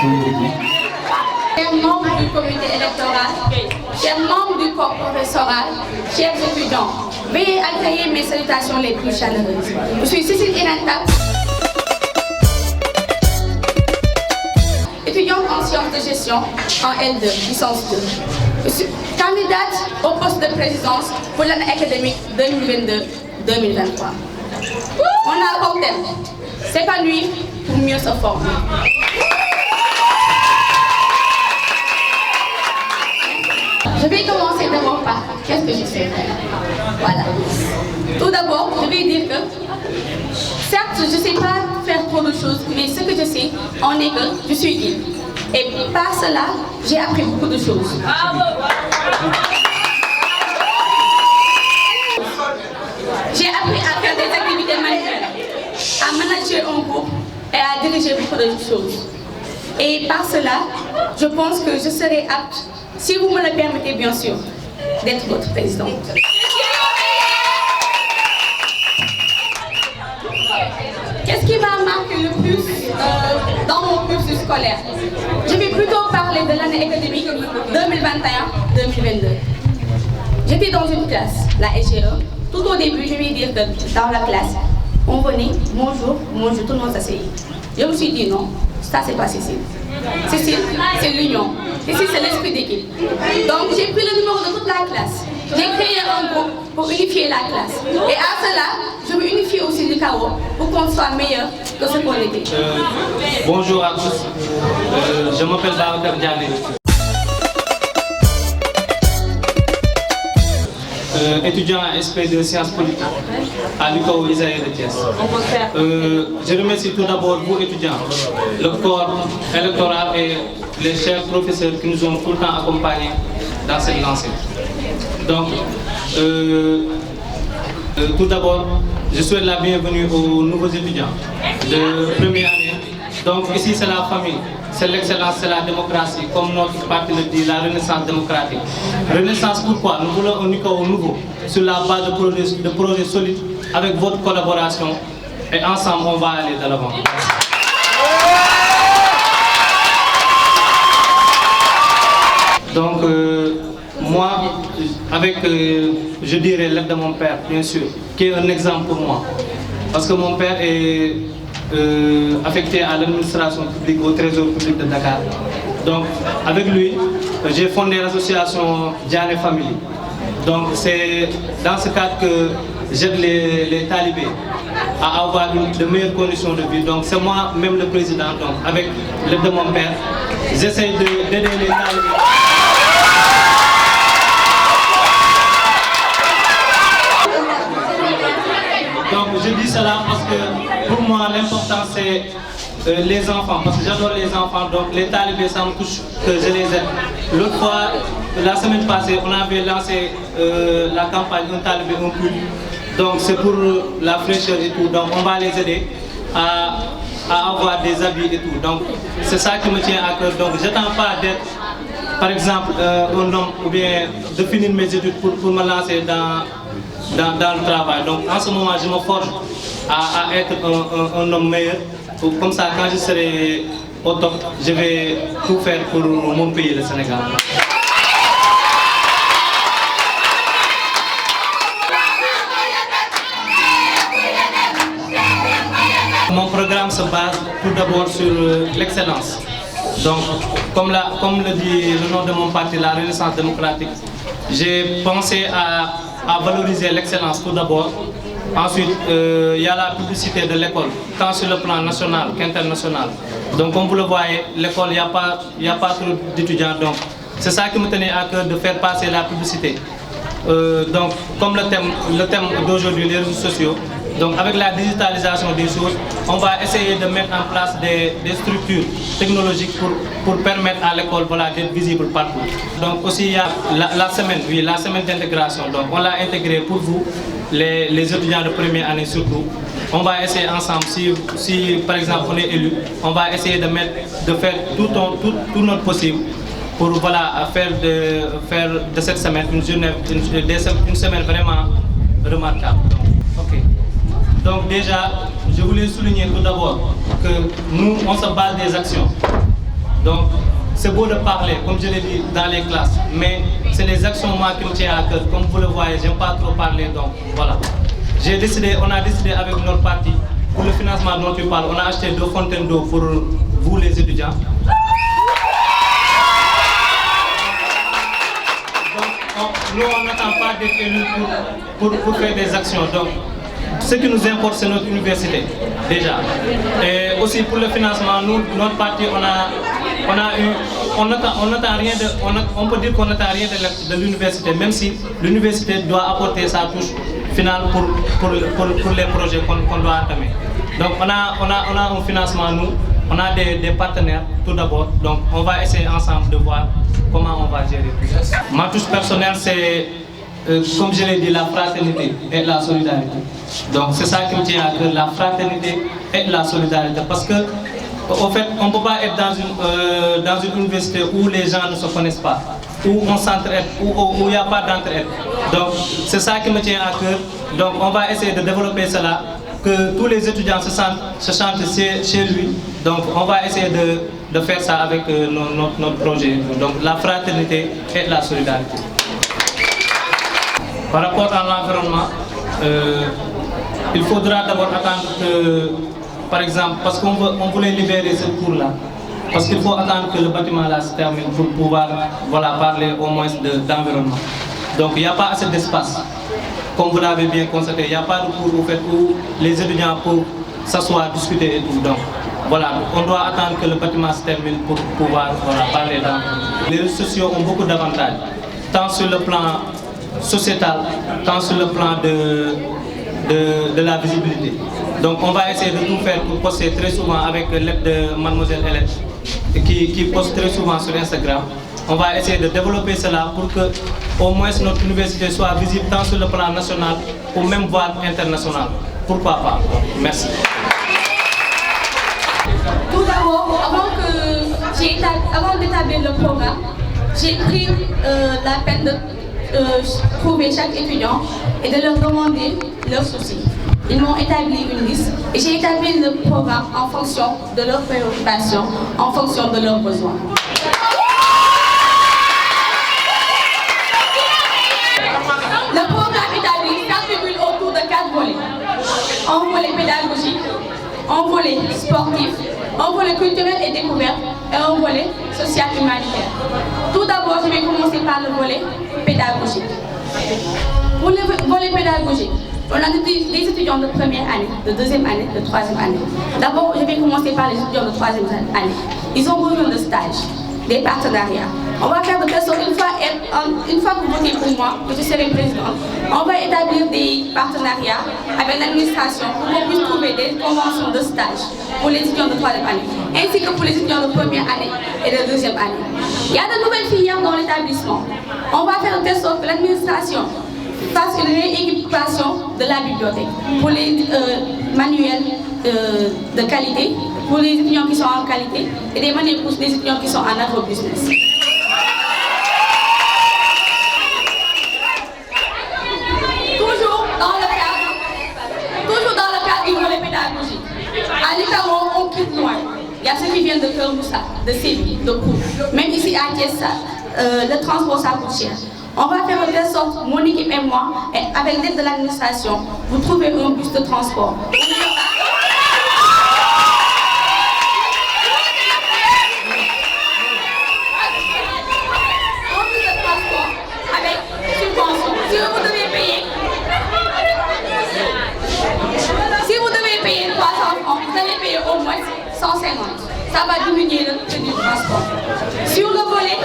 Chers membres du comité électoral, chers membres du corps professoral, chers étudiants, veuillez accueillir mes salutations les plus chaleureuses. Je suis Cécile Inantab, étudiante en sciences de gestion en L2, licence 2. Je suis candidate au poste de présidence pour l'année académique 2022-2023. On a comme thème s'épanouir pour mieux se former. Je vais commencer d'abord par qu'est-ce que je sais faire. Voilà. Tout d'abord, je vais dire que certes, je ne sais pas faire trop de choses, mais ce que je sais, en est que je suis libre. Et par cela, j'ai appris beaucoup de choses. J'ai appris à faire des activités manuelles, à manager un groupe et à diriger beaucoup de choses. Et par cela, je pense que je serai apte, si vous me le permettez bien sûr, d'être votre présidente. Qu'est-ce qui m'a marqué le plus dans mon cursus scolaire? Je vais plutôt parler de l'année académique 2021-2022. J'étais dans une classe, la SGE. Tout au début, je vais dire que dans la classe, on venait, bonjour, bonjour, tout le monde s'asseyait. Je me suis dit non, ça c'est pas Cécile. Cécile, c'est l'union. Cécile, c'est l'esprit d'équipe. Donc j'ai pris le numéro de toute la classe. J'ai créé un groupe pour unifier la classe. Et à cela, je veux unifier aussi le chaos pour qu'on soit meilleur que ce qu'on était. Bonjour à tous. Je m'appelle Babacar Diané. Étudiant à SP de sciences politiques à l'UCAO Isaïe de Thiès. Je remercie tout d'abord vous étudiants, le corps électoral et les chers professeurs qui nous ont tout le temps accompagnés dans cette lancée. Donc, tout d'abord, je souhaite la bienvenue aux nouveaux étudiants de première année. Donc ici c'est la famille, c'est l'excellence, c'est la démocratie, comme notre parti le dit, la renaissance démocratique. Renaissance pourquoi? Nous voulons un UCAO nouveau, sur la base de projets solides, avec votre collaboration, et ensemble on va aller de l'avant. Donc moi, avec, je dirais, l'aide de mon père, bien sûr, qui est un exemple pour moi. Parce que mon père est affecté à l'administration publique, au trésor public de Dakar. Donc, avec lui, j'ai fondé l'association Diané Family. Donc, c'est dans ce cadre que j'aide les talibés à avoir de meilleures conditions de vie. Donc, c'est moi-même le président, donc, avec l'aide de mon père, j'essaie d'aider les talibés. Donc je dis cela parce que pour moi l'important c'est les enfants, parce que j'adore les enfants, donc les talibés ça me touche que je les aide. L'autre fois, la semaine passée, on avait lancé la campagne Un talibé, un pull. Donc c'est pour la fraîcheur et tout, donc on va les aider à avoir des habits et tout. Donc c'est ça qui me tient à cœur, donc j'attends pas d'être par exemple un homme ou bien de finir mes études pour me lancer dans le travail. Donc en ce moment, je me forge à être un homme meilleur. Comme ça, quand je serai au top, je vais tout faire pour mon pays, le Sénégal. Mon programme se base tout d'abord sur l'excellence. Donc, comme le dit le nom de mon parti, la Renaissance démocratique, j'ai pensé à valoriser l'excellence tout d'abord. Ensuite, il y a la publicité de l'école, tant sur le plan national qu'international. Donc, comme vous le voyez, l'école, il n'y a pas trop d'étudiants. Donc, c'est ça qui me tenait à cœur de faire passer la publicité. Donc, comme le thème d'aujourd'hui, les réseaux sociaux, donc avec la digitalisation des choses, on va essayer de mettre en place des structures technologiques pour permettre à l'école d'être visible partout. Donc aussi il y a la semaine d'intégration. Donc on l'a intégré pour vous, les étudiants de première année surtout. On va essayer ensemble, si par exemple on est élu, on va essayer de faire tout notre possible pour faire de cette semaine une semaine vraiment remarquable. Donc déjà, je voulais souligner tout d'abord que nous, on se base des actions. Donc, c'est beau de parler, comme je l'ai dit, dans les classes, mais c'est les actions moi qui me tiennent à cœur. Comme vous le voyez, j'aime pas trop parler, donc voilà. On a décidé avec notre parti, pour le financement dont tu parles, on a acheté 2 fontaines d'eau pour vous les étudiants. Donc, nous, on n'attend pas d'être élus pour faire des actions. Donc, ce qui nous importe, c'est notre université, déjà. Et aussi pour le financement, nous, notre parti, on peut dire qu'on n'attend rien de l'université, même si l'université doit apporter sa touche finale pour les projets qu'on doit entamer. Donc on a un financement, nous, on a des partenaires tout d'abord, donc on va essayer ensemble de voir comment on va gérer tout ça. Ma touche personnelle, c'est, comme je l'ai dit, la fraternité et la solidarité. Donc c'est ça qui me tient à cœur, la fraternité et la solidarité, parce que au fait, on ne peut pas être dans une université où les gens ne se connaissent pas, où on s'entraide, où il n'y a pas d'entraide. Donc c'est ça qui me tient à cœur. Donc on va essayer de développer cela, que tous les étudiants se sentent chez lui. Donc on va essayer de faire ça avec notre projet. Donc la fraternité et la solidarité. Par rapport à l'environnement, il faudra d'abord attendre que, par exemple, parce qu'on voulait libérer ce cours-là, parce qu'il faut attendre que le bâtiment là se termine pour pouvoir parler au moins d'environnement. Donc il n'y a pas assez d'espace. Comme vous l'avez bien constaté, il n'y a pas de cours où les étudiants peuvent s'asseoir, discuter et tout. Donc voilà, on doit attendre que le bâtiment se termine pour pouvoir parler d'environnement. Les réseaux sociaux ont beaucoup d'avantages, tant sur le plan sociétal, tant sur le plan de la visibilité. Donc on va essayer de tout faire pour poster très souvent avec l'aide de Mademoiselle Hélène qui poste très souvent sur Instagram. On va essayer de développer cela pour que au moins notre université soit visible tant sur le plan national ou même voire international. Pourquoi pas? Merci. Tout d'abord, avant d'établir le programme, j'ai pris la peine de trouver chaque étudiant et de leur demander leurs soucis. Ils m'ont établi une liste et j'ai établi le programme en fonction de leurs préoccupations, en fonction de leurs besoins. Le programme établi s'articule autour de 4 volets. Un volet pédagogique, un volet sportif, un volet culturel et découverte et un volet social humanitaire. Tout d'abord, je vais commencer par le volet pédagogique. Pour le volet pédagogique, on a des étudiants de première année, de deuxième année, de troisième année. D'abord, je vais commencer par les étudiants de troisième année. Ils ont besoin de stages, des partenariats. On va faire de telle sorte, une fois que vous votez pour moi, que je serai présidente, on va établir des partenariats avec l'administration pour qu'on puisse trouver des conventions de stage pour les étudiants de troisième année, ainsi que pour les étudiants de première année et de deuxième année. Il y a de nouvelles filières dans l'établissement. On va faire de telle sorte que l'administration fasse une rééquipation de la bibliothèque pour les manuels de qualité, pour les étudiants qui sont en qualité et des manuels pour les étudiants qui sont en agro-business. Toujours dans le cadre du volet pédagogique. À l'Italie, on quitte loin. Il y a ceux qui viennent de Kermoussa, de Séville, de Kourou. Même ici à Thiès, le transport ça coûte cher. On va faire de telle sorte, mon équipe et moi, et avec l'aide de l'administration, vous trouvez un bus de transport. Un bus de transport avec subvention. Si vous devez payer 300 francs, vous allez payer au moins 150. Ça va diminuer le prix du transport. Sur le volet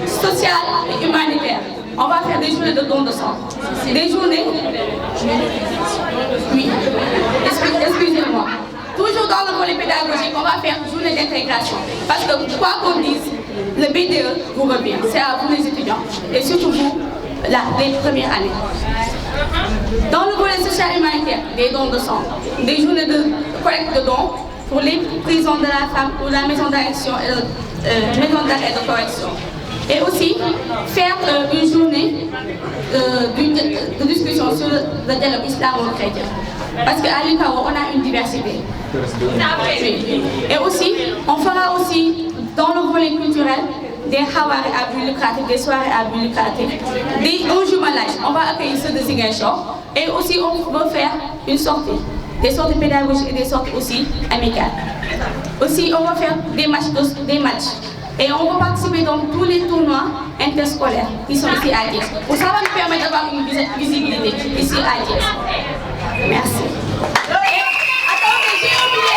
social et humanitaire, on va faire des journées de dons de sang. Des journées... Oui, excusez-moi. Toujours dans le volet pédagogique, on va faire une journée d'intégration. Parce que quoi qu'on dise, le BDE vous revient. C'est à vous les étudiants. Et surtout vous, les premières années. Dans le volet social et humanitaire, des dons de sang. Des journées de collecte de dons pour les prisons de la femme, pour la maison d'arrêt de correction. Et aussi faire une journée de discussion sur le dialogue islamo-chrétien. Parce qu'à l'UCAO, on a une diversité. Et aussi, on fera aussi dans le volet culturel des hawari à but lucratif, des soirées à but lucratif, un jumelage. On va accueillir ceux de Ziguinchor et aussi on va faire une sortie, des sorties pédagogiques et des sorties aussi amicales. Aussi, on va faire des matchs. Et on va participer dans tous les tournois interscolaires qui sont ici à Thiès. Pour ça va nous permettre d'avoir une visibilité ici à Thiès. Merci. Attendez, j'ai oublié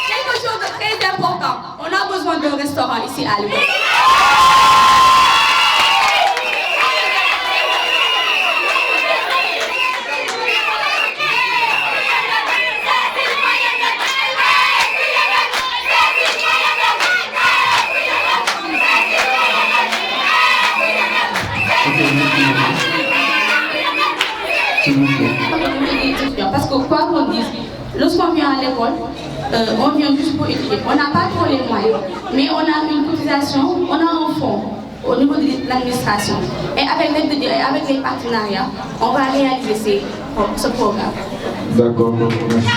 quelque chose de très important. On a besoin d'un restaurant ici à Lyon. Parce que quoi qu'on dise, lorsqu'on vient à l'école, on vient juste pour étudier. On n'a pas trop les moyens, mais on a une cotisation, on a un fonds au niveau de l'administration. Et avec l'aide de Dieu et avec les partenariats, on va réaliser ce programme. D'accord, merci.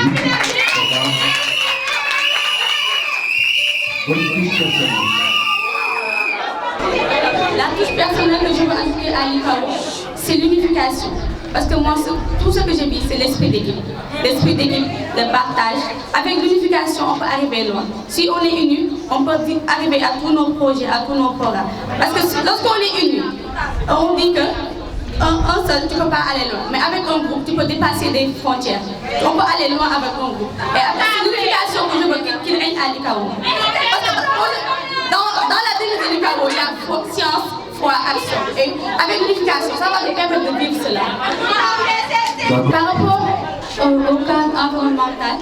La touche personnelle que je veux ajouter à l'ICAO, c'est l'unification. Parce que moi, tout ce que je vis, c'est l'esprit d'équipe. L'esprit d'équipe, le partage. Avec l'unification, on peut arriver loin. Si on est unis, on peut arriver à tous nos projets, à tous nos programmes. Parce que lorsqu'on est unis, on dit que un seul, tu ne peux pas aller loin. Mais avec un groupe, tu peux dépasser des frontières. On peut aller loin avec un groupe. Et avec l'unification que je veux qu'il règne à l'ICAO. Parce que dans la dignité de l'ICAO, il y a science, foi, action. Et avec l'unification, ça va nous permettre de vivre cela. Par rapport au cadre environnemental,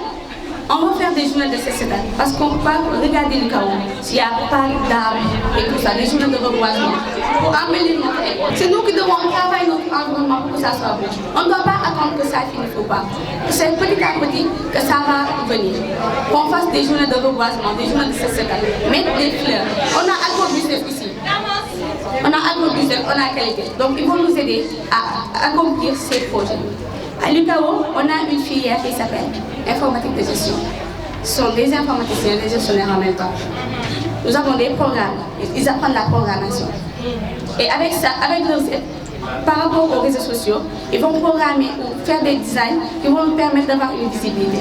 on va faire des journées de cécédale. Parce qu'on va regarder l'ICAO. S'il n'y a pas d'arbres et tout ça, des journées de reboisement. Pour amener notre école. C'est nous qui devons travailler notre environnement pour que ça soit bon. On ne doit pas attendre que ça finisse ou pas. C'est petit à petit que ça va venir. Qu'on fasse des journées de reboisement, des journées de cécédale. Mettre des fleurs. On a Agro-Business ici. On a Agro-Business, on a qualité. Donc ils vont nous aider à accomplir ces projets. À l'UCAO, on a une filière qui s'appelle informatique de gestion. Ce sont des informaticiens, des gestionnaires en même temps. Nous avons des programmes, ils apprennent la programmation. Et avec ça, avec leurs aides, par rapport aux réseaux sociaux, ils vont programmer ou faire des designs qui vont nous permettre d'avoir une visibilité.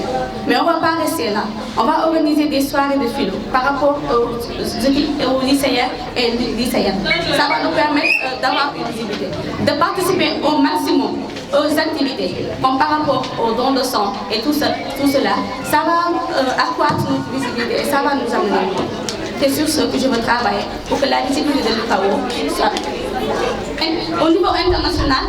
Mais on ne va pas rester là. On va organiser des soirées de philo par rapport aux lycéens et lycéennes. Ça va nous permettre d'avoir une visibilité, de participer au maximum aux activités, comme par rapport aux dons de sang et tout cela. Ça va accroître notre visibilité et ça va nous amener. C'est sur ce que je veux travailler pour que la visibilité de l'UCAO soit. Au niveau international,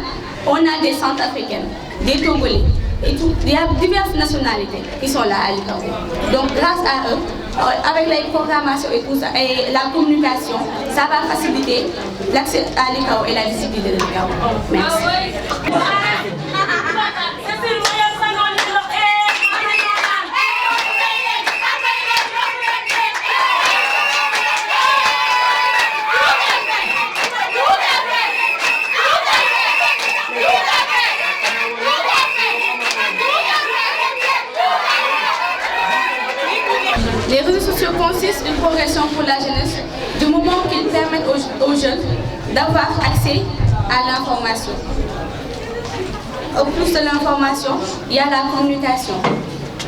on a des centres africains, des Togolais, et tout. Il y a diverses nationalités qui sont là à l'UCAO. Donc grâce à eux, avec les programmations et tout ça, et la communication, ça va faciliter l'accès à l'UCAO et la visibilité de l'UCAO. Merci. Les réseaux sociaux consistent d'une progression pour la jeunesse du moment qu'ils permettent aux jeunes d'avoir accès à l'information. Au plus de l'information, il y a la communication.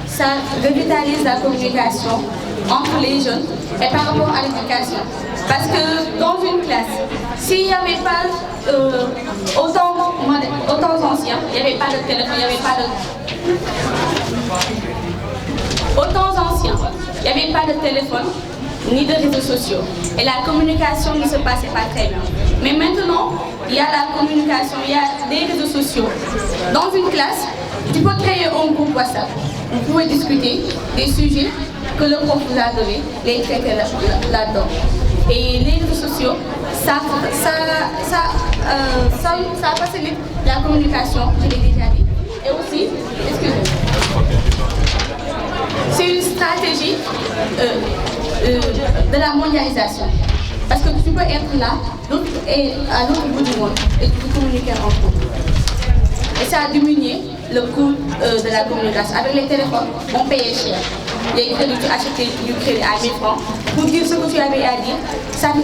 Ça revitalise la communication entre les jeunes et par rapport à l'éducation. Parce que dans une classe, s'il n'y avait pas autant anciens, il n'y avait pas de téléphone, il n'y avait pas de... Autant anciens, il n'y avait pas de téléphone ni de réseaux sociaux. Et la communication ne se passait pas très bien. Mais maintenant, il y a la communication, il y a des réseaux sociaux. Dans une classe, tu peux créer un groupe WhatsApp. Vous pouvez discuter des sujets que le prof vous a donnés, les traiter là-dedans. Et les réseaux sociaux, ça facilite la communication, je l'ai déjà dit. Et aussi, excusez-moi. C'est une stratégie de la mondialisation. Parce que tu peux être là et à l'autre bout du monde et tu peux communiquer entre vous. Et ça a diminué le coût de la communication. Avec les téléphones, on payait cher. Les crédits, tu achetais du crédit à 1000 francs. Pour dire ce que tu avais à dire, ça le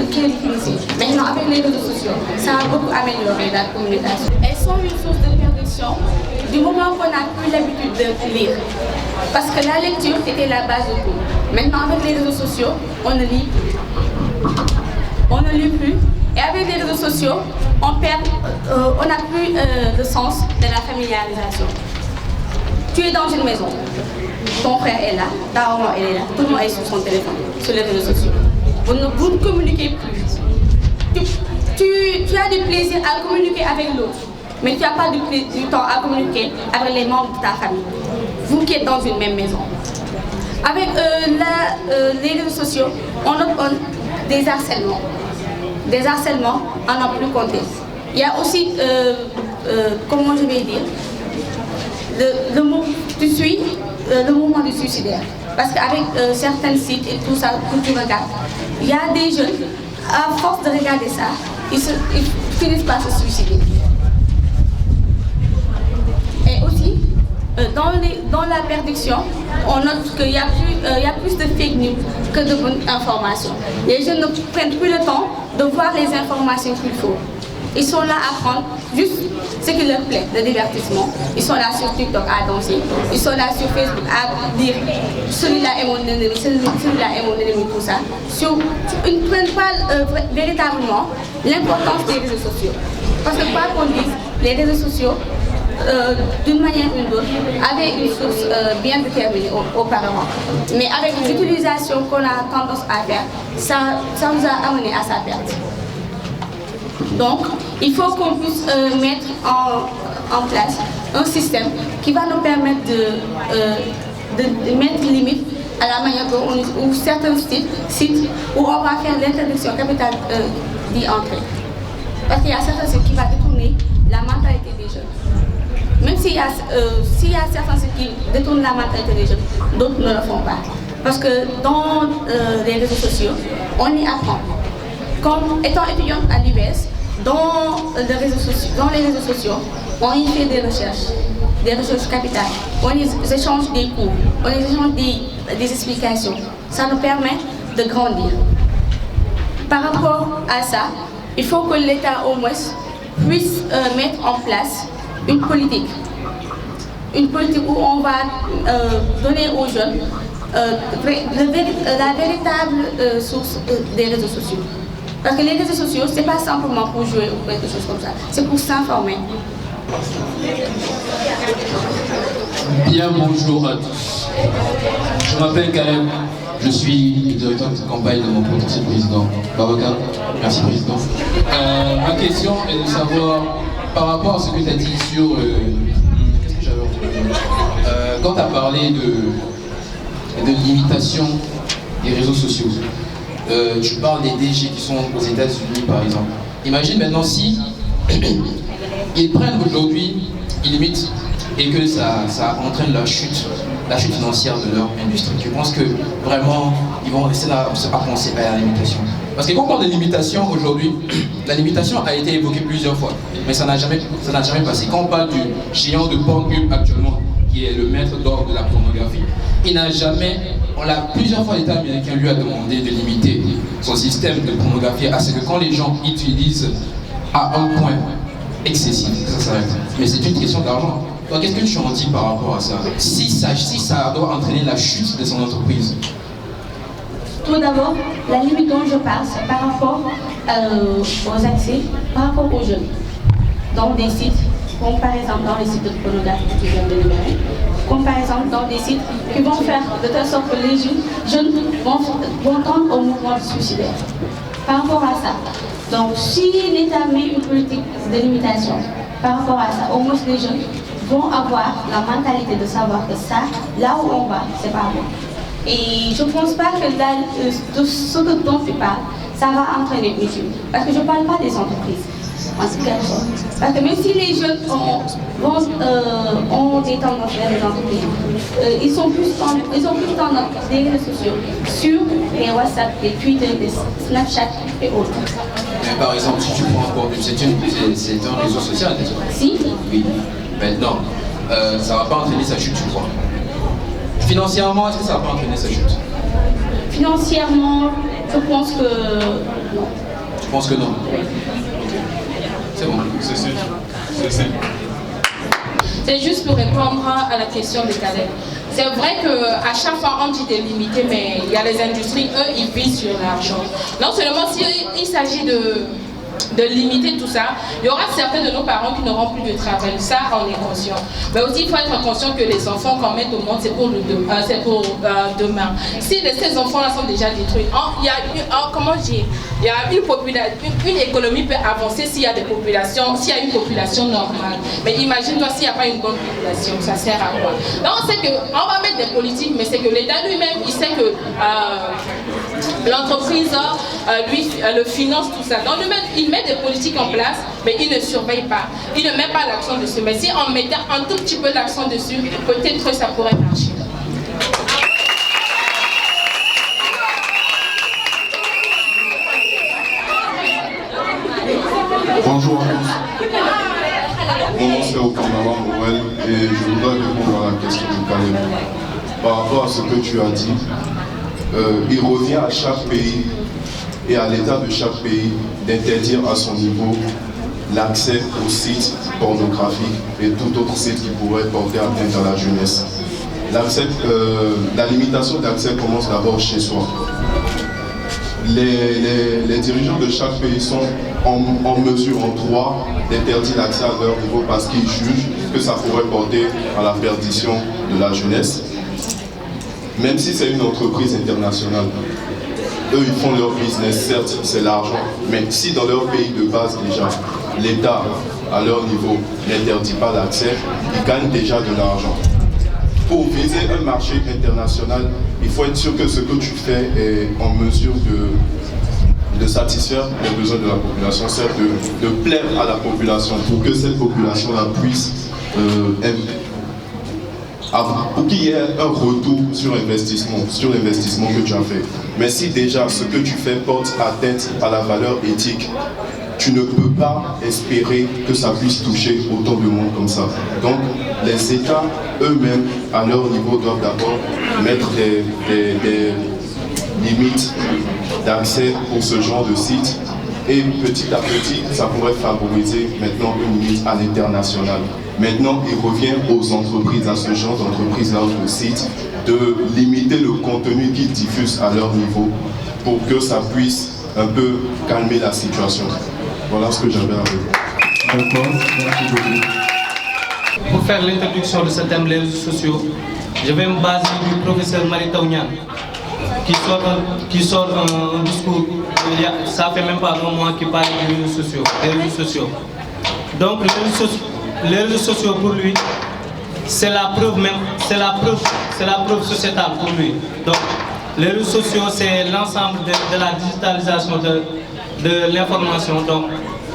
crédit finissait. Maintenant, avec les réseaux sociaux, ça a beaucoup amélioré la communication. Elles sont une source de perdition du moment qu'on n'a plus l'habitude de lire. Parce que la lecture était la base de tout. Maintenant, avec les réseaux sociaux, on ne lit plus. On ne lit plus. Et avec les réseaux sociaux, on n'a plus le sens de la familiarisation. Tu es dans une maison, ton frère est là, ta maman elle est là, tout le monde est sur son téléphone, sur les réseaux sociaux. Vous ne communiquez plus. Tu as du plaisir à communiquer avec l'autre, mais tu n'as pas du temps à communiquer avec les membres de ta famille. Vous qui êtes dans une même maison. Avec les réseaux sociaux, on note des harcèlements. Des harcèlements à n'en plus compter. Il y a aussi, comment je vais dire, tu suis le mouvement du suicidaire. Parce qu'avec certains sites et tout ça, que tu regardes, il y a des jeunes, à force de regarder ça, ils finissent par se suicider. Et aussi, dans la perdition, on note qu'il y a plus de fake news que de bonnes informations. Les jeunes ne prennent plus le temps de voir les informations qu'il faut. Ils sont là à prendre juste ce qui leur plaît, le divertissement. Ils sont là sur TikTok à danser. Ils sont là sur Facebook à dire celui-là est mon ennemi, celui-là est mon ennemi, tout ça. Ils ne prennent pas véritablement l'importance des réseaux sociaux. Parce que quoi qu'on dise, les réseaux sociaux, d'une manière ou d'une autre, avaient une source bien déterminée auparavant. Mais avec l'utilisation qu'on a tendance à faire, ça nous a amené à sa perte. Donc, il faut qu'on puisse mettre en place un système qui va nous permettre de mettre limite à la manière où certains sites où on va faire l'interdiction capitale d'y entrer. Parce qu'il y a certains sites qui vont détourner la mentalité des jeunes. Même s'il y a certains sites qui détournent la mentalité des jeunes, d'autres ne le font pas. Parce que dans les réseaux sociaux, on y apprend. Comme étant étudiante à l'UBS, dans les réseaux sociaux, on y fait des recherches capitales, on y échange des cours, on y échange des explications. Ça nous permet de grandir. Par rapport à ça, il faut que l'État au moins puisse mettre en place une politique où on va donner aux jeunes la véritable source des réseaux sociaux. Parce que les réseaux sociaux, ce n'est pas simplement pour jouer ou quelque chose comme ça, c'est pour s'informer. Bien, bonjour à tous. Je m'appelle Caleb, je suis le directeur de campagne de mon potentiel président. Babacar, merci président. Ma question est de savoir, par rapport à ce que tu as dit sur... qu'est-ce que j'avais entendu quand tu as parlé de limitation des réseaux sociaux. Tu parles des DG qui sont aux États-Unis par exemple. Imagine maintenant si ils prennent aujourd'hui, ils limitent et que ça entraîne la chute financière de leur industrie. Je pense que vraiment ils vont rester à penser à la limitation. Parce que quand on parle de limitation aujourd'hui, la limitation a été évoquée plusieurs fois, mais ça n'a jamais passé. Quand on parle du géant de Pornhub actuellement, qui est le maître d'or de la pornographie, on l'a plusieurs fois, l'État américain lui a demandé de limiter son système de pornographie à ce que quand les gens utilisent à un point excessif, ça s'arrête. Mais c'est une question d'argent. Donc qu'est-ce que tu en dis par rapport à ça? Si ça doit entraîner la chute de son entreprise. Tout d'abord, la limite dont je parle, c'est par rapport aux accès, par rapport aux jeunes. Dans des sites, comme par exemple dans les sites de pornographie que tu viens de libérer, comme par exemple dans des sites qui vont faire de telle sorte que les jeunes vont tendre au mouvement suicidaire. Par rapport à ça, donc si l'État met une politique de limitation, par rapport à ça, au moins les jeunes vont avoir la mentalité de savoir que ça, là où on va, c'est pas bon. Et je ne pense pas que ce dont tu parles, ça va entraîner une chute. Parce que je ne parle pas des entreprises. Parce que même si les jeunes ont des tendances vers les entreprises, ils ont plus tendance des réseaux sociaux sur les WhatsApp, les Twitter, les Snapchat et autres. Mais par exemple, si tu prends encore c'est un réseau social déjà. Si. Oui. Maintenant, ça ne va pas entraîner sa chute, tu crois? Financièrement, est-ce que ça va pas entraîner sa chute? Financièrement, je pense que non. Je pense que non. C'est bon. C'est sûr. C'est sûr. C'est juste pour répondre à la question de Caleb. C'est vrai qu'à chaque fois on dit de limiter, mais il y a les industries, eux, ils visent sur l'argent. Non seulement s'il s'agit de limiter tout ça, il y aura certains de nos parents qui n'auront plus de travail, ça on est conscient. Mais aussi il faut être conscient que les enfants qu'on met au monde c'est pour demain. Si ces enfants-là sont déjà détruits, il y a une économie peut avancer s'il y a des populations, s'il y a une population normale. Mais imagine-toi s'il n'y a pas une bonne population, ça sert à quoi? Donc on sait qu'on va mettre des politiques, mais c'est que l'État lui-même, il sait que l'entreprise lui le finance tout ça. Donc lui-même, il met des politiques en place, mais il ne surveille pas. Il ne met pas l'accent dessus. Mais si on mettait un tout petit peu d'accent dessus, peut-être que ça pourrait marcher. Bonjour à tous. Mon nom c'est Okanawa Morel et je voudrais répondre à la question de Caleb. Par rapport à ce que tu as dit, il revient à chaque pays et à l'État de chaque pays d'interdire à son niveau l'accès aux sites pornographiques et tout autre site qui pourrait porter atteinte à la jeunesse. La limitation d'accès commence d'abord chez soi. Les dirigeants de chaque pays sont en mesure, en droit, d'interdire l'accès à leur niveau parce qu'ils jugent que ça pourrait porter à la perdition de la jeunesse. Même si c'est une entreprise internationale, eux ils font leur business, certes c'est l'argent, mais si dans leur pays de base déjà, l'État à leur niveau n'interdit pas l'accès, ils gagnent déjà de l'argent. Pour viser un marché international, il faut être sûr que ce que tu fais est en mesure de satisfaire les besoins de la population, c'est de plaire à la population pour que cette population-là puisse pour qu'il y ait un retour sur l'investissement que tu as fait. Mais si déjà ce que tu fais porte atteinte à la valeur éthique, tu ne peux pas espérer que ça puisse toucher autant de monde comme ça. Donc les États eux-mêmes, à leur niveau, doivent d'abord mettre des limites d'accès pour ce genre de site. Et petit à petit, ça pourrait favoriser maintenant une limite à l'international. Maintenant, il revient aux entreprises, à ce genre d'entreprises-là, de sites, de limiter le contenu qu'ils diffusent à leur niveau pour que ça puisse un peu calmer la situation. Voilà ce que j'avais à dire. D'accord, merci beaucoup. Pour faire l'introduction de ce thème, les réseaux sociaux, je vais me baser du professeur Marita Ounian qui sort un discours, ça fait même pas un mois qu'il parle des réseaux sociaux. Donc les réseaux sociaux pour lui, c'est la preuve même, c'est la preuve sociétale pour lui. Donc les réseaux sociaux, c'est l'ensemble de la digitalisation de l'information. Donc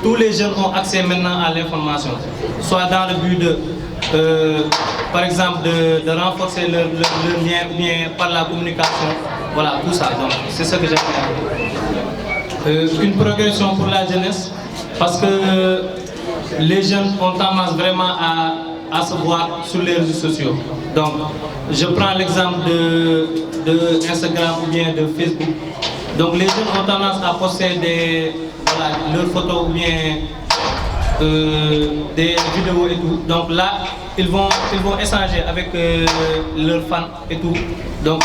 tous les jeunes ont accès maintenant à l'information, soit dans le but de par exemple de renforcer leur lien ou bien par la communication. Voilà, tout ça. Donc c'est ce que j'ai fait. Une progression pour la jeunesse, parce que les jeunes ont tendance vraiment à se voir sur les réseaux sociaux. Donc je prends l'exemple de Instagram ou bien de Facebook. Donc les jeunes ont tendance à poster leurs photos ou bien des vidéos et tout. Donc là, ils vont échanger avec leurs fans et tout. Donc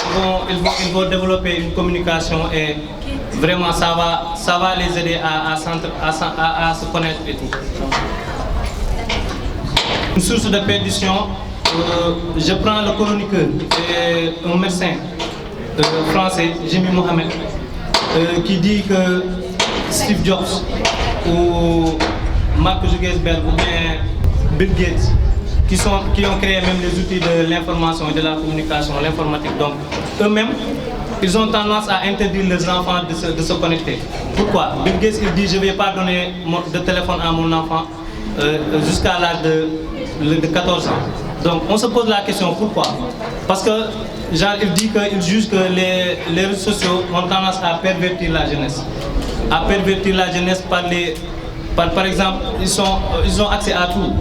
ils vont développer une communication et vraiment ça va les aider à se connaître et tout. Une source de perdition, je prends le chroniqueur, un médecin français, Jimmy Mohamed, qui dit que Steve Jobs ou Mark Zuckerberg ou bien Bill Gates, qui ont créé même les outils de l'information et de la communication, l'informatique. Donc eux-mêmes, ils ont tendance à interdire les enfants de se connecter. Pourquoi? Bill Gates il dit je ne vais pas donner de téléphone à mon enfant jusqu'à l'âge de 14 ans. Donc on se pose la question pourquoi? Parce que genre il dit qu'il juge que les réseaux sociaux ont tendance à pervertir la jeunesse. À pervertir la jeunesse par exemple, ils ont accès à tout.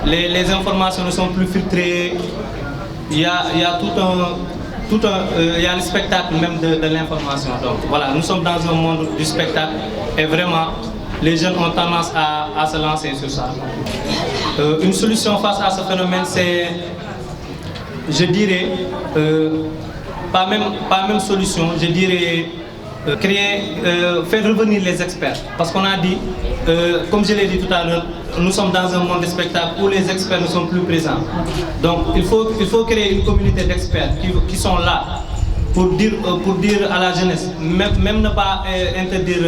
les informations ne sont plus filtrées. Il y a il y a le spectacle même de l'information. Donc voilà, nous sommes dans un monde du spectacle et vraiment, les jeunes ont tendance à se lancer sur ça. Une solution face à ce phénomène, c'est, je dirais, pas même solution, je dirais faire revenir les experts. Parce qu'on a dit, comme je l'ai dit tout à l'heure, nous sommes dans un monde de spectacle où les experts ne sont plus présents. Donc il faut créer une communauté d'experts qui sont là pour dire à la jeunesse, même ne pas interdire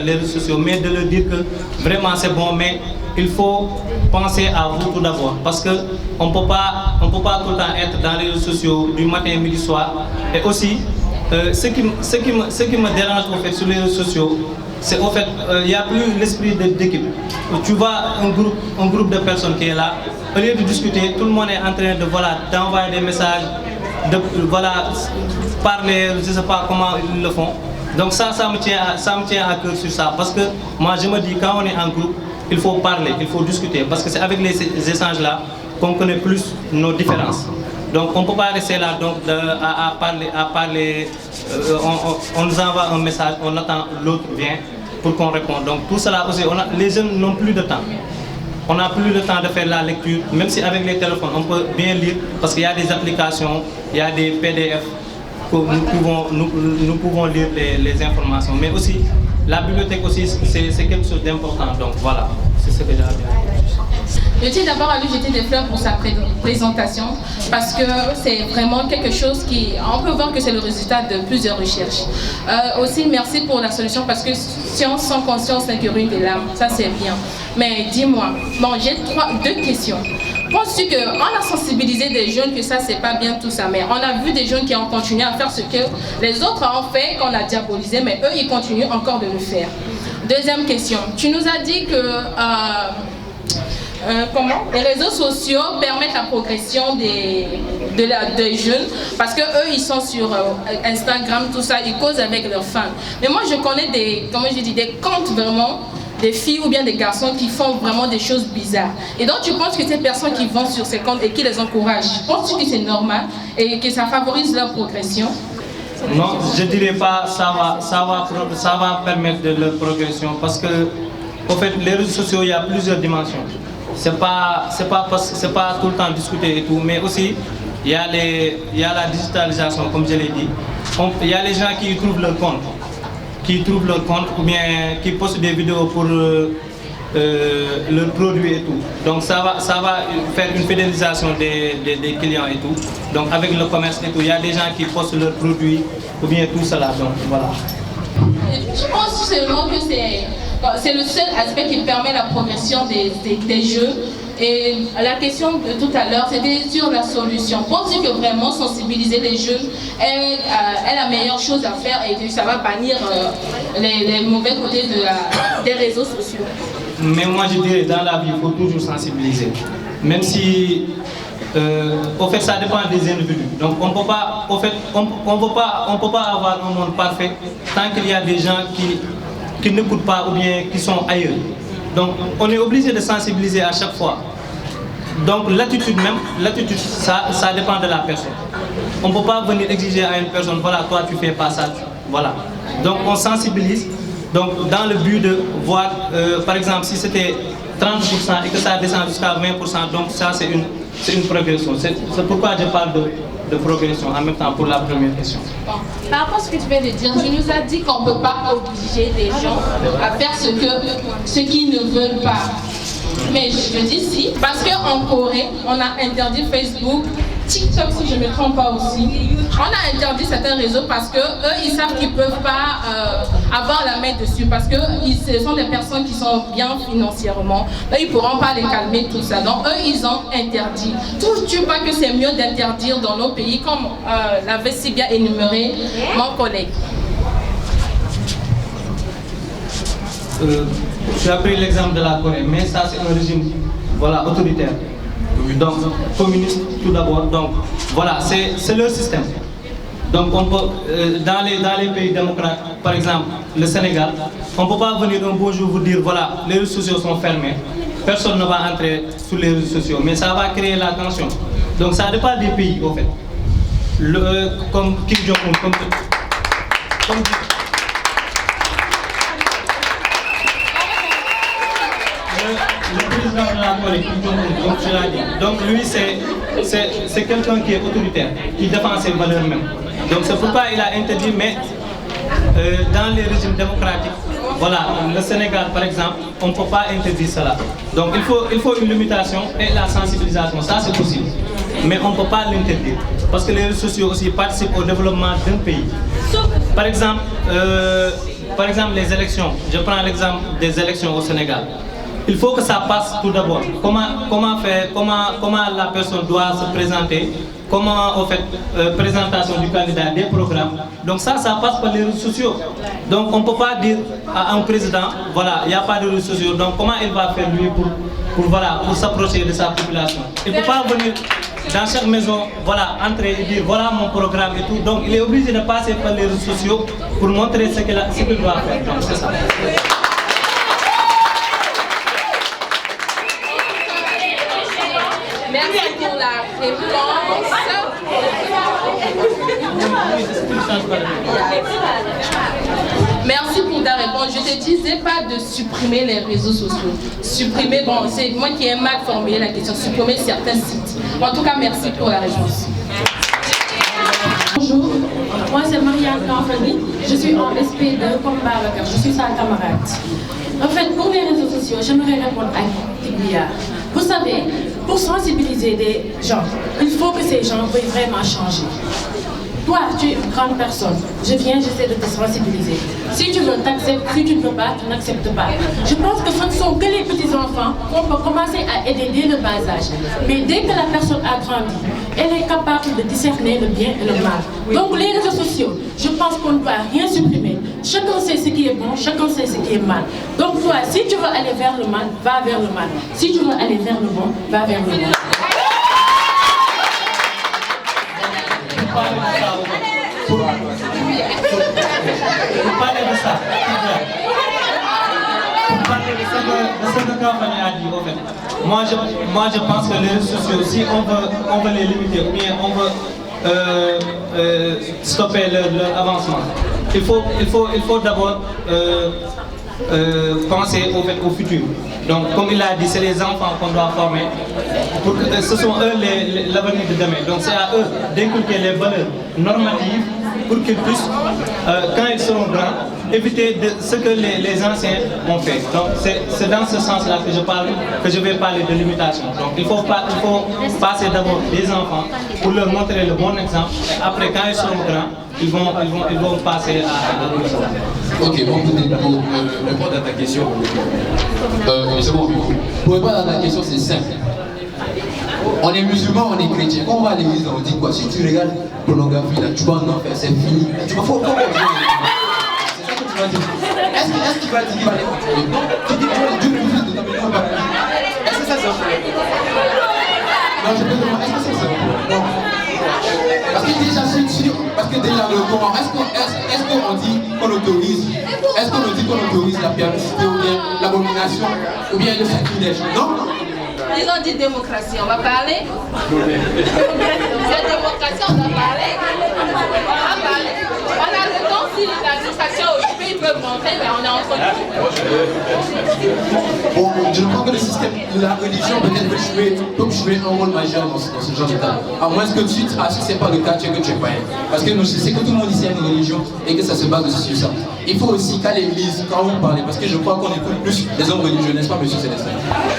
les réseaux sociaux, mais de leur dire que vraiment c'est bon, mais il faut penser à vous tout d'abord. Parce qu'on ne peut pas tout le temps être dans les réseaux sociaux du matin, midi, soir. Et aussi, ce qui me dérange au fait sur les réseaux sociaux, c'est au fait, il n'y a plus l'esprit d'équipe. Tu vois un groupe de personnes qui est là, au lieu de discuter, tout le monde est en train d'envoyer des messages, parler, je ne sais pas comment ils le font. Donc ça me tient à cœur sur ça. Parce que moi je me dis, quand on est en groupe, il faut parler, il faut discuter. Parce que c'est avec les échanges-là qu'on connaît plus nos différences. Donc on ne peut pas rester là à parler, on nous envoie un message, on attend l'autre vient pour qu'on réponde. Donc tout cela aussi, les jeunes n'ont plus de temps. On n'a plus le temps de faire la lecture, même si avec les téléphones on peut bien lire, parce qu'il y a des applications, il y a des PDF, que nous pouvons lire les informations. Mais aussi, la bibliothèque aussi, c'est quelque chose d'important. Donc voilà, c'est ce que j'ai à dire. Je tiens d'abord à lui jeter des fleurs pour sa présentation parce que c'est vraiment quelque chose on peut voir que c'est le résultat de plusieurs recherches. Aussi, merci pour la solution parce que science sans conscience n'est que ruine des larmes, ça c'est bien. Mais dis-moi, bon, j'ai deux questions. Penses-tu qu'on a sensibilisé des jeunes que ça c'est pas bien tout ça, mais on a vu des jeunes qui ont continué à faire ce que les autres ont fait, qu'on a diabolisé, mais eux ils continuent encore de le faire. Deuxième question, tu nous as dit que les réseaux sociaux permettent la progression des jeunes parce que eux ils sont sur Instagram, tout ça, ils causent avec leurs fans. Mais moi je connais des comptes vraiment, des filles ou bien des garçons qui font vraiment des choses bizarres. Et donc tu penses que ces personnes qui vont sur ces comptes et qui les encouragent, penses-tu que c'est normal et que ça favorise leur progression? Non, je ne dirais pas ça va permettre de leur progression parce que en fait les réseaux sociaux il y a plusieurs dimensions. C'est pas tout le temps discuter et tout, mais aussi il y a la digitalisation comme je l'ai dit. Il y a les gens qui trouvent leur compte, ou bien qui postent des vidéos pour leurs produits et tout. Donc ça va faire une fidélisation des clients et tout. Donc avec le commerce et tout, il y a des gens qui postent leurs produits ou bien tout cela. Donc voilà. Je pense seulement que c'est le seul aspect qui permet la progression des jeux. Et la question de tout à l'heure, c'était sur la solution. Penses-tu que vraiment sensibiliser les jeunes est la meilleure chose à faire et que ça va bannir les mauvais côtés des réseaux sociaux? Mais moi je dirais dans la vie, il faut toujours sensibiliser. Même si, au fait, ça dépend des individus. Donc on peut pas avoir un monde parfait tant qu'il y a des gens qui n'écoutent pas ou bien qui sont ailleurs. Donc on est obligé de sensibiliser à chaque fois. Donc l'attitude, ça dépend de la personne. On ne peut pas venir exiger à une personne, voilà, toi tu fais pas ça, voilà. Donc on sensibilise, donc dans le but de voir, par exemple, si c'était 30% et que ça descend jusqu'à 20%, donc ça c'est une progression. C'est pourquoi je parle de progression en même temps pour la première question. Bon. Par rapport à ce que tu viens de dire, tu nous as dit qu'on ne peut pas obliger les gens à faire ce qu'ils ne veulent pas. Mais je dis si, parce qu'en Corée, on a interdit Facebook, TikTok si je ne me trompe pas aussi. On a interdit certains réseaux parce que eux ils savent qu'ils ne peuvent pas avoir la main dessus parce que ce sont des personnes qui sont bien financièrement. Eux ils ne pourront pas les calmer tout ça. Donc eux ils ont interdit. Trouves-tu pas que c'est mieux d'interdire dans nos pays comme l'avait si bien énuméré mon collègue? Tu as pris l'exemple de la Corée, mais ça c'est un régime autoritaire. Donc communiste tout d'abord. Donc voilà, c'est leur système. Donc on peut, dans les pays démocrates, par exemple le Sénégal, on ne peut pas venir un beau jour vous dire voilà, les réseaux sociaux sont fermés. personne ne va entrer sur les réseaux sociaux, mais ça va créer la tension. Donc ça dépend des pays, au fait. Comme Kim Jong-un, comme le président de la Corée, Kim Jong-un, comme je l'ai dit. Donc lui, c'est quelqu'un qui est autoritaire, qui défend ses valeurs même. Donc c'est pourquoi il a interdit, mais dans les régimes démocratiques, voilà, le Sénégal par exemple, on ne peut pas interdire cela. Donc il faut une limitation et la sensibilisation, ça c'est possible. Mais on ne peut pas l'interdire. Parce que les réseaux sociaux aussi participent au développement d'un pays. Par exemple, les élections. Je prends l'exemple des élections au Sénégal. Il faut que ça passe tout d'abord. Comment la personne doit se présenter, comment en fait présentation du candidat, des programmes. Donc ça passe par les réseaux sociaux. Donc on ne peut pas dire à un président, voilà, il n'y a pas de réseaux sociaux. Donc comment il va faire lui pour s'approcher de sa population? Il ne peut pas venir dans chaque maison, voilà, entrer et dire voilà mon programme et tout. Donc il est obligé de passer par les réseaux sociaux pour montrer ce qu'il doit faire. Donc c'est ça. Merci pour la réponse. Merci pour ta réponse. Je ne te disais pas de supprimer les réseaux sociaux. Supprimer, bon, c'est moi qui ai mal formulé la question. Supprimer certains sites. En tout cas, merci pour la réponse. Bonjour, moi c'est Marianne Kanfani. Je suis en SP2 comme Babacar. Je suis sa camarade. En fait, pour les réseaux sociaux, j'aimerais répondre à Tiglia. Vous savez, pour sensibiliser des gens, il faut que ces gens veuillent vraiment changer. Toi, tu es une grande personne. Je viens, j'essaie de te sensibiliser. Si tu veux, t'acceptes. Si tu ne veux pas, tu n'acceptes pas. Je pense que ce ne sont que les petits-enfants qu'on peut commencer à aider dès le bas âge. Mais dès que la personne a grandi, elle est capable de discerner le bien et le mal. Donc les réseaux sociaux, je pense qu'on ne doit rien supprimer. Chacun sait ce qui est bon, chacun sait ce qui est mal. Donc toi, si tu veux aller vers le mal, va vers le mal. Si tu veux aller vers le bon, va vers le bon. Pour parler de ça, de ce que Kanfani a dit, en fait. Moi je pense que les réseaux sociaux, si on veut les limiter ou bien on veut stopper leur avancement, il faut d'abord penser au futur. Donc comme il a dit, c'est les enfants qu'on doit former. Ce sont eux l'avenir de demain. Donc c'est à eux d'inculquer les valeurs normatives pour qu'ils puissent, quand ils seront grands, éviter ce que les anciens ont fait. Donc c'est dans ce sens-là que je vais parler de limitation. Donc il faut passer d'abord des enfants pour leur montrer le bon exemple. Et après, quand ils seront grands, ils vont passer à d'autres choses. Ok, bon, pour répondre à ta question, c'est bon, pour répondre à ta question, c'est simple. On est musulman, on est chrétien. Quand on va à l'église, on dit quoi? Si tu regardes pornographie, là, tu vas en enfer, c'est fini. Tu vas faire quoi? C'est ça que tu vas dire. Est-ce qu'il va dire qu'il va aller continuer? Non, tu dis que Dieu nous fait de t'amener au paradis. Est-ce que ça c'est vrai? Non, je peux demander, est-ce que ça c'est vrai? Non. Parce que déjà, je suis sûr, parce que déjà le Coran, est-ce qu'on dit qu'on autorise? Est-ce qu'on dit qu'on autorise la pianicité ou bien l'abomination ou bien le sacrilège? Non? Ils ont dit démocratie, on va parler. C'est démocratie, on va parler. On a le temps, si l'administration est occupée, ils peuvent rentrer, mais on est entre nous. Bon, je crois que le système de la religion peut jouer un rôle majeur dans ce genre d'état. À moins que tu si c'est pas le cas, tu es que tu es païen. Parce que je sais que tout le monde ici a une religion et que ça se base aussi sur ça. Il faut aussi qu'à l'église, quand vous parlez, parce que je crois qu'on écoute plus les hommes religieux, n'est-ce pas, monsieur Célestin?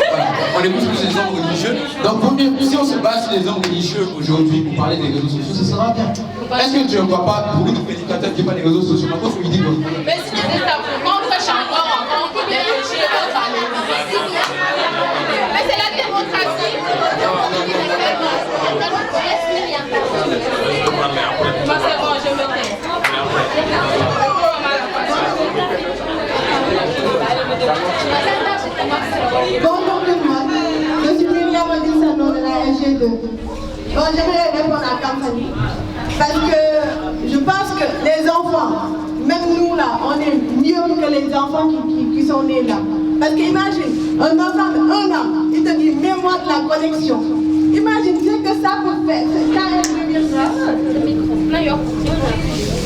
Voilà. On écoute plus les hommes religieux. Donc, si on se base sur les hommes religieux aujourd'hui pour parler des réseaux sociaux, ce sera bien. Est-ce que tu ne vois pas beaucoup de prédicateurs qui parlent des réseaux sociaux? Maintenant, il faut lui dire quoi? Mais si c'est ça, pourquoi on prêche encore des péchés dans l'église? Mais c'est la démocratie. Moi, c'est bon, je me tais. Bonjour tout le monde, je suis Myriam Odissano de la SG2. Bon, j'aimerais répondre à Kanfani parce que je pense que les enfants, même nous là, on est mieux que les enfants qui sont nés là. Parce qu'imagine, un enfant de 1 an, il te dit, mets-moi de la connexion. Imagine, c'est que ça peut faire.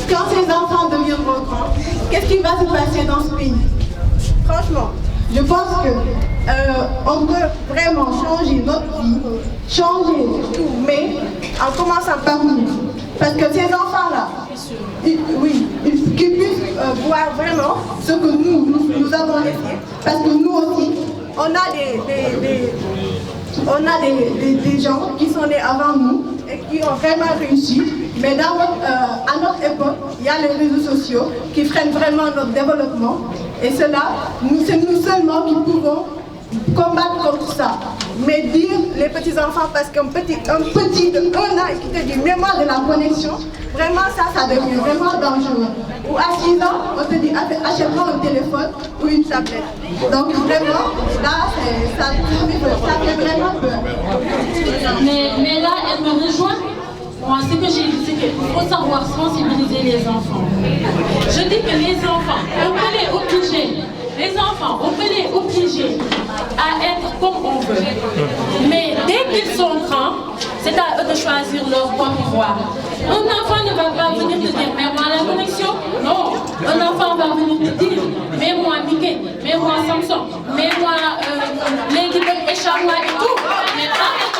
Quand ces enfants deviendront grands, qu'est-ce qui va se passer dans ce pays? Franchement, je pense que on peut vraiment changer notre vie, changer tout, mais en commençant par nous. Parce que ces enfants-là, qu'ils puissent voir vraiment ce que nous avons laissé. Parce que nous aussi, on a des gens qui sont nés avant nous et qui ont vraiment réussi. Mais à notre époque, il y a les réseaux sociaux qui freinent vraiment notre développement. Et cela, c'est nous seulement qui pouvons combattre contre ça. Mais dire les petits-enfants, parce qu'un petit de 1 an qui te dit « mets-moi de la connexion », vraiment ça devient vraiment dangereux. Ou à 6 ans, on te dit « achète-moi un téléphone ou une tablette ». Donc vraiment, là, ça fait vraiment peur. Mais là, elle me rejoint. Moi, ce que j'ai dit, c'est qu'il faut savoir sensibiliser les enfants. Je dis que les enfants, on peut les obliger. Les enfants, on peut les obliger à être comme on veut. Mais dès qu'ils sont grands, c'est à eux de choisir leur propre voie. Un enfant ne va pas venir te dire, mets-moi la connexion. Non, un enfant va venir te dire, mets-moi Mickey, mets-moi Samsung, mets-moi Ladybug et Charlois et tout. Mais pas la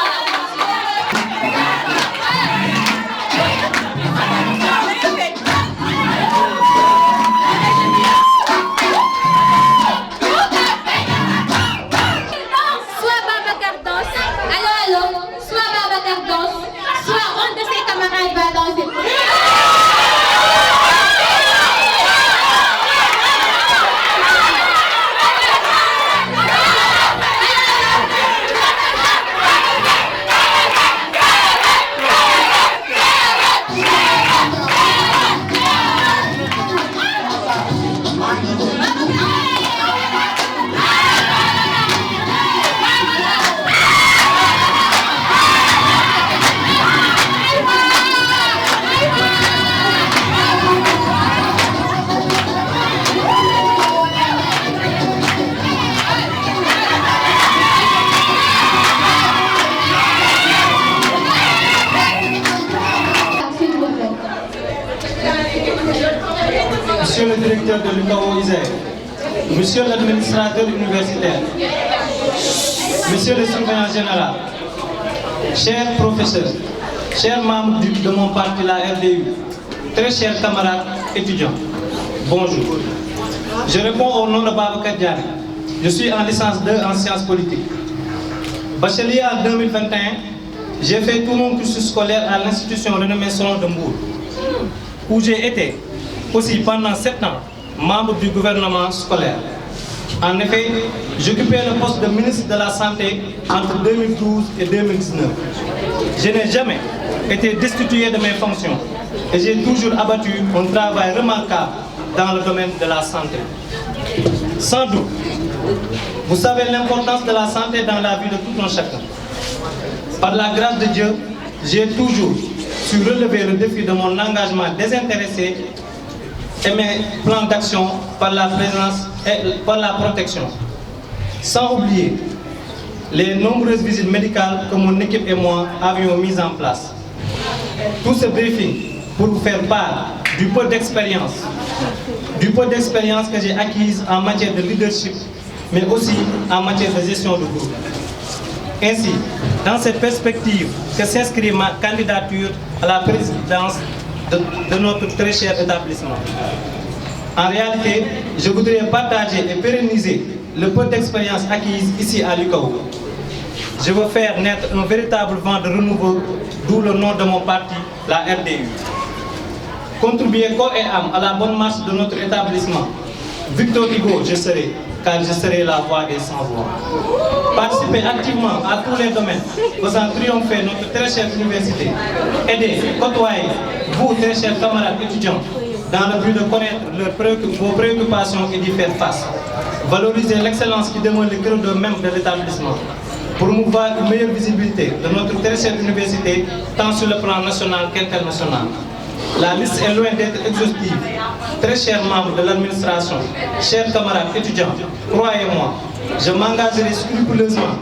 Monsieur le directeur de l'UCAO ISER, Monsieur l'administrateur universitaire, Monsieur le surveillant général, chers professeurs, chers membres de mon parti, la RDU, très chers camarades étudiants, bonjour. Je réponds au nom de Babacar Diané. Je suis en licence 2 en sciences politiques. Bachelier en 2021, j'ai fait tout mon cursus scolaire à l'institution renommée Solon de Mbour, où j'ai été aussi pendant 7 ans membre du gouvernement scolaire. En effet, j'occupais le poste de ministre de la Santé entre 2012 et 2019. Je n'ai jamais été destitué de mes fonctions et j'ai toujours abattu un travail remarquable dans le domaine de la santé. Sans doute, vous savez l'importance de la santé dans la vie de tout un chacun. Par la grâce de Dieu, j'ai toujours su relever le défi de mon engagement désintéressé et mes plans d'action par la présence et par la protection. Sans oublier les nombreuses visites médicales que mon équipe et moi avions mises en place. Tout ce briefing pour vous faire part du peu d'expérience que j'ai acquise en matière de leadership, mais aussi en matière de gestion de groupe. Ainsi, dans cette perspective que s'inscrit ma candidature à la présidence de notre très cher établissement. En réalité, je voudrais partager et pérenniser le peu d'expérience acquise ici à l'UCAO. Je veux faire naître un véritable vent de renouveau, d'où le nom de mon parti, la RDU. Contribuer corps et âme à la bonne marche de notre établissement. Victor Hugo, je serai, car je serai la voix des sans-voix. Participer activement à tous les domaines, faisant triompher notre très chère université. Aider, côtoyer, vous, très chers camarades étudiants, dans le but de connaître vos préoccupations et d'y faire face. Valoriser l'excellence qui demeure le cœur même de l'établissement. Promouvoir une meilleure visibilité de notre très chère université, tant sur le plan national qu'international. La liste est loin d'être exhaustive. Très chers membres de l'administration, chers camarades étudiants, croyez-moi, je m'engagerai scrupuleusement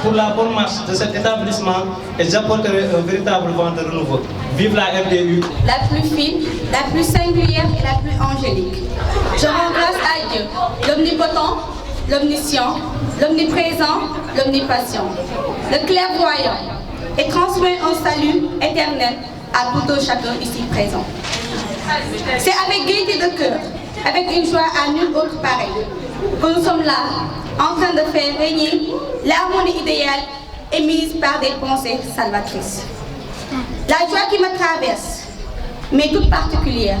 pour la bonne marche de cet établissement et j'apporterai un véritable vent de renouveau. Vive la RDU! La plus fine, la plus singulière et la plus angélique. Je rends grâce à Dieu, l'omnipotent, l'omniscient, l'omniprésent, l'omnipatient, le clairvoyant, et transmets un salut éternel à tout un chacun ici présent. C'est avec gaieté de cœur, avec une joie à nul autre pareil, que nous sommes là, en train de faire régner l'harmonie idéale émise par des pensées salvatrices. La joie qui me traverse m'est toute particulière,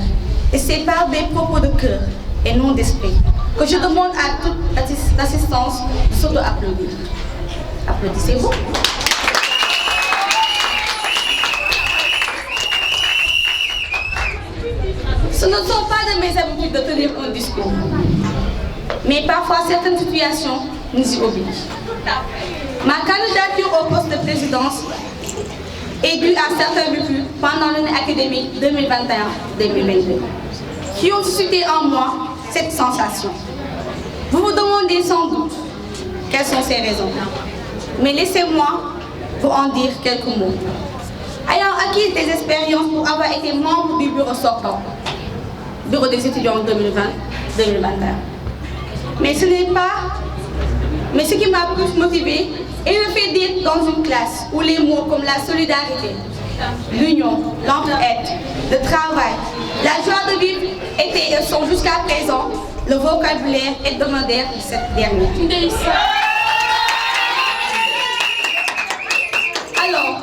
et c'est par des propos de cœur et non d'esprit que je demande à toute l'assistance de s'auto-applaudir. Applaudissez-vous. Ce ne sont pas de mes habitudes de tenir un discours, mais parfois certaines situations nous y obligent. Ma candidature au poste de présidence est due à certains vécus pendant l'année académique 2021-2022, qui ont suscité en moi cette sensation. Vous vous demandez sans doute quelles sont ces raisons, mais laissez-moi vous en dire quelques mots. Ayant acquis des expériences pour avoir été membre du bureau sortant, bureau des étudiants 2020-2021. Mais ce qui m'a plus motivé est le fait d'être dans une classe où les mots comme la solidarité, l'union, l'entraide, le travail, la joie de vivre étaient et sont jusqu'à présent le vocabulaire hebdomadaire de cette dernière. Alors,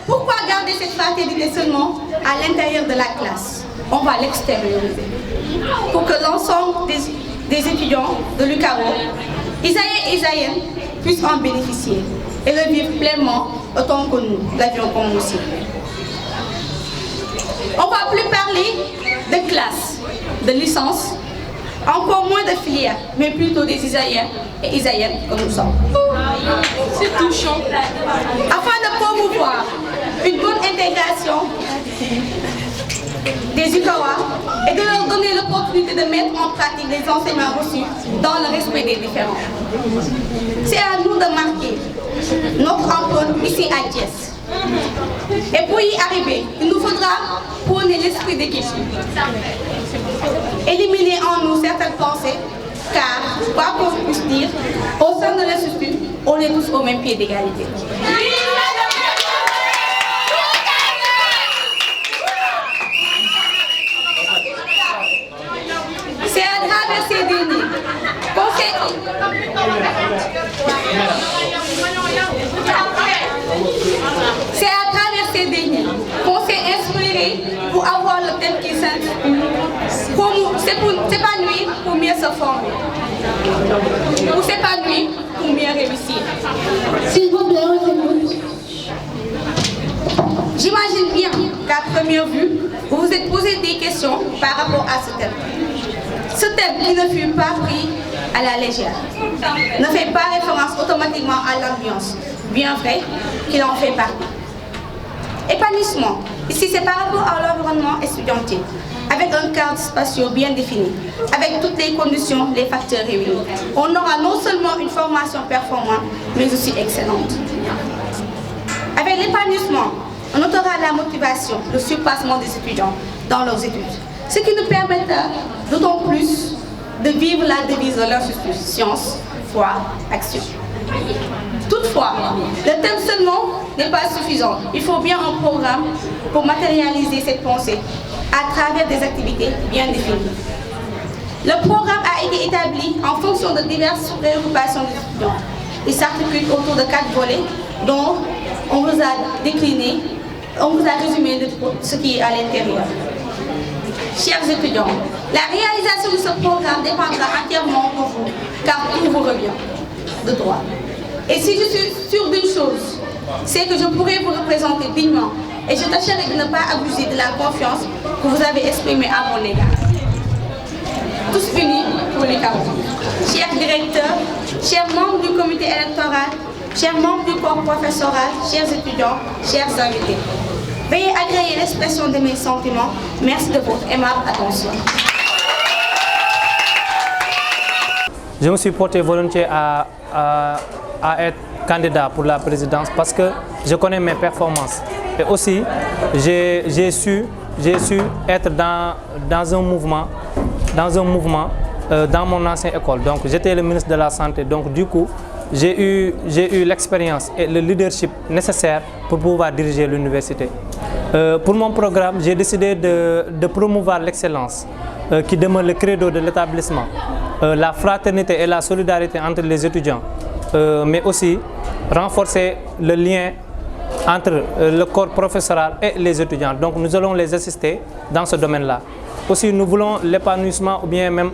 pourquoi garder cette fraternité seulement à l'intérieur de la classe? On va l'extérioriser pour que l'ensemble des étudiants de l'UCAO, Isaïens et Isaïennes, puissent en bénéficier et le vivre pleinement autant que nous l'avions comme aussi. On ne va plus parler de classe, de licence, encore moins de filière, mais plutôt des Isaïens et Isaïennes que nous sommes. C'est touchant. Afin de promouvoir une bonne intégration des UCAOA et de leur donner l'opportunité de mettre en pratique les enseignements reçus dans le respect des différents. C'est à nous de marquer notre empreinte ici à Thiès. Et pour y arriver, il nous faudra prôner l'esprit d'équipe, éliminer en nous certaines pensées, car, quoi qu'on puisse dire, au sein de l'Institut, on est tous au même pied d'égalité. C'est à travers ces derniers qu'on s'est inspiré pour avoir le thème qui s'intitule. C'est pour s'épanouir pour mieux se former. Pour s'épanouir pour mieux réussir. S'il vous plaît, on s'écoute. J'imagine bien qu'à première vue, vous vous êtes posé des questions par rapport à ce thème. Ce thème qui ne fut pas pris à la légère ne fait pas référence automatiquement à l'ambiance, bien vrai qu'il en fait partie. Épanouissement, ici c'est par rapport à l'environnement étudiantil, avec un cadre spatial bien défini, avec toutes les conditions, les facteurs réunis. On aura non seulement une formation performante, mais aussi excellente. Avec l'épanouissement, on notera la motivation, le surpassement des étudiants dans leurs études, ce qui nous permettra d'autant plus de vivre la devise de l'Institut, science, foi, action. Toutefois, le thème seulement n'est pas suffisant. Il faut bien un programme pour matérialiser cette pensée à travers des activités bien définies. Le programme a été établi en fonction de diverses préoccupations des étudiants. Il s'articule autour de 4 volets dont on vous a décliné, on vous a résumé ce qui est à l'intérieur. Chers étudiants, la réalisation de ce programme dépendra entièrement de vous, car tout vous revient de droit. Et si je suis sûre d'une chose, c'est que je pourrai vous représenter dignement et je tâcherai de ne pas abuser de la confiance que vous avez exprimée à mon égard. Tous unis pour les carreaux. Chers directeurs, chers membres du comité électoral, chers membres du corps professoral, chers étudiants, chers invités. Veuillez agréer l'expression de mes sentiments. Merci de votre aimable attention. Je me suis porté volontiers à être candidat pour la présidence parce que je connais mes performances. Et aussi, j'ai su être dans un mouvement dans mon ancienne école. Donc, j'étais le ministre de la Santé. Donc, du coup, j'ai eu l'expérience et le leadership nécessaire pour pouvoir diriger l'université. Pour mon programme, j'ai décidé de promouvoir l'excellence qui demeure le credo de l'établissement. La fraternité et la solidarité entre les étudiants, mais aussi renforcer le lien entre le corps professoral et les étudiants. Donc nous allons les assister dans ce domaine-là. Aussi nous voulons l'épanouissement ou bien même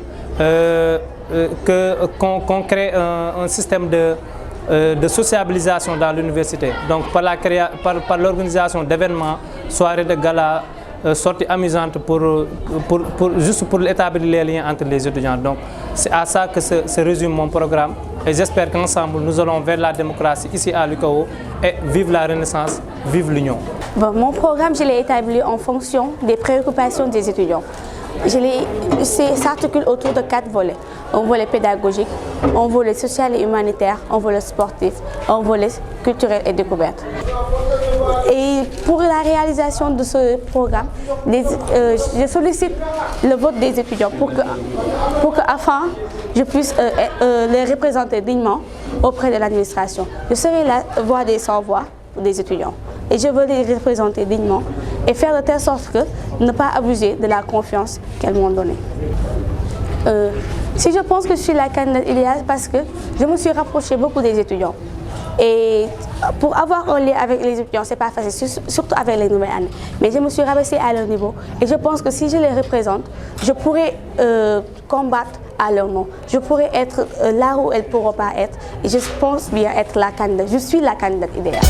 qu'on crée un système de sociabilisation dans l'université. Donc par l'organisation d'événements, soirées de gala, sorties amusantes juste pour établir les liens entre les étudiants. Donc c'est à ça que se résume mon programme et j'espère qu'ensemble nous allons vers la démocratie ici à l'UCAO et vive la Renaissance, vive l'Union. Bon, mon programme, je l'ai établi en fonction des préoccupations des étudiants. S'articule autour de 4 volets. Un volet pédagogique, un volet social et humanitaire, un volet sportif, un volet culturel et découverte. Et pour la réalisation de ce programme, je sollicite le vote des étudiants pour que afin je puisse les représenter dignement auprès de l'administration. Je serai la voix des sans-voix des étudiants. Et je veux les représenter dignement et faire de telle sorte que ne pas abuser de la confiance qu'elles m'ont donnée. Si je pense que je suis la candidate idéale, parce que je me suis rapprochée beaucoup des étudiants. Et pour avoir un lien avec les étudiants, ce n'est pas facile, surtout avec les nouvelles années. Mais je me suis rabaissée à leur niveau. Et je pense que si je les représente, je pourrais combattre à leur nom. Je pourrais être là où elles ne pourront pas être. Et je pense bien être la candidate. Je suis la candidate idéale.